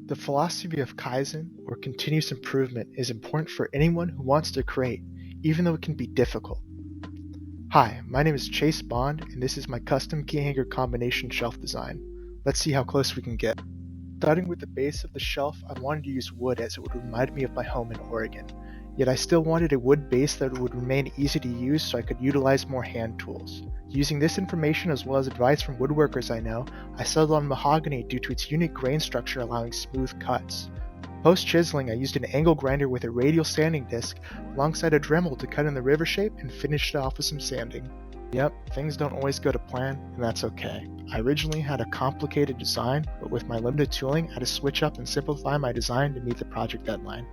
The philosophy of Kaizen, or continuous improvement, is important for anyone who wants to create, even though it can be difficult. Hi, my name is Chase Bond, and this is my custom Key Hangar Combination Shelf design. Let's see how close we can get. Starting with the base of the shelf, I wanted to use wood as it would remind me of my home in Oregon. Yet I still wanted a wood base that would remain easy to use so I could utilize more hand tools. Using this information as well as advice from woodworkers I know, I settled on mahogany due to its unique grain structure allowing smooth cuts. Post chiseling, I used an angle grinder with a radial sanding disc alongside a Dremel to cut in the river shape and finished it off with some sanding. Yep, things don't always go to plan, and that's okay. I originally had a complicated design, but with my limited tooling, I had to switch up and simplify my design to meet the project deadline.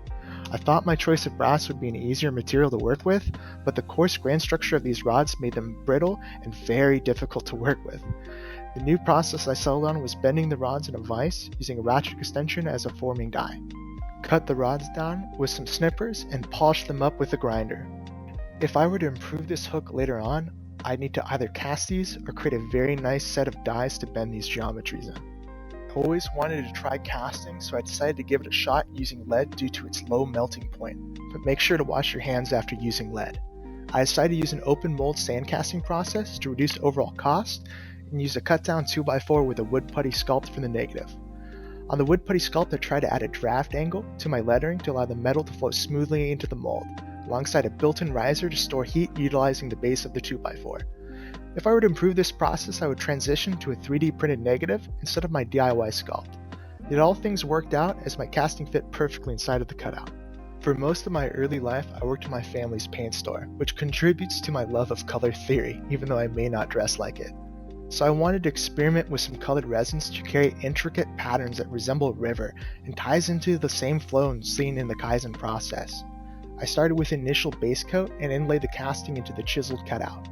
I thought my choice of brass would be an easier material to work with, but the coarse grain structure of these rods made them brittle and very difficult to work with. The new process I settled on was bending the rods in a vise using a ratchet extension as a forming die. Cut the rods down with some snippers and polish them up with a grinder. If I were to improve this hook later on, I'd need to either cast these or create a very nice set of dies to bend these geometries in. I always wanted to try casting, so I decided to give it a shot using lead due to its low melting point, but make sure to wash your hands after using lead. I decided to use an open mold sand casting process to reduce overall cost, and use a cut down 2x4 with a wood putty sculpt for the negative. On the wood putty sculpt, I tried to add a draft angle to my lettering to allow the metal to flow smoothly into the mold, alongside a built-in riser to store heat utilizing the base of the 2x4. If I were to improve this process, I would transition to a 3D printed negative instead of my DIY sculpt. Yet all things worked out as my casting fit perfectly inside of the cutout. For most of my early life, I worked in my family's paint store, which contributes to my love of color theory, even though I may not dress like it. So I wanted to experiment with some colored resins to create intricate patterns that resemble a river and ties into the same flow seen in the Kaizen process. I started with an initial base coat and inlaid the casting into the chiseled cutout.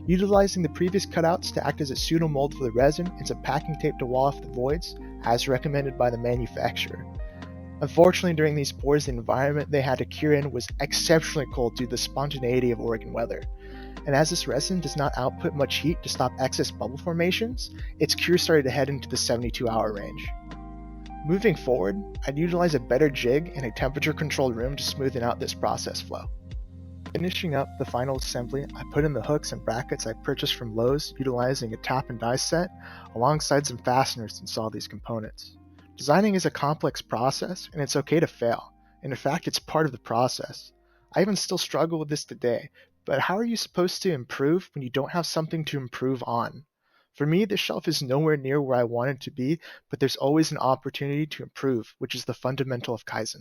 Utilizing the previous cutouts to act as a pseudo mold for the resin and some packing tape to wall off the voids, as recommended by the manufacturer. Unfortunately, during these pours, the environment they had to cure in was exceptionally cold due to the spontaneity of Oregon weather. And as this resin does not output much heat to stop excess bubble formations, its cure started to head into the 72-hour range. Moving forward, I'd utilize a better jig and a temperature-controlled room to smoothen out this process flow. Finishing up the final assembly, I put in the hooks and brackets I purchased from Lowe's utilizing a tap and die set, alongside some fasteners to install these components. Designing is a complex process, and it's okay to fail, and in fact it's part of the process. I even still struggle with this today, but how are you supposed to improve when you don't have something to improve on? For me, this shelf is nowhere near where I want it to be, but there's always an opportunity to improve, which is the fundamental of Kaizen.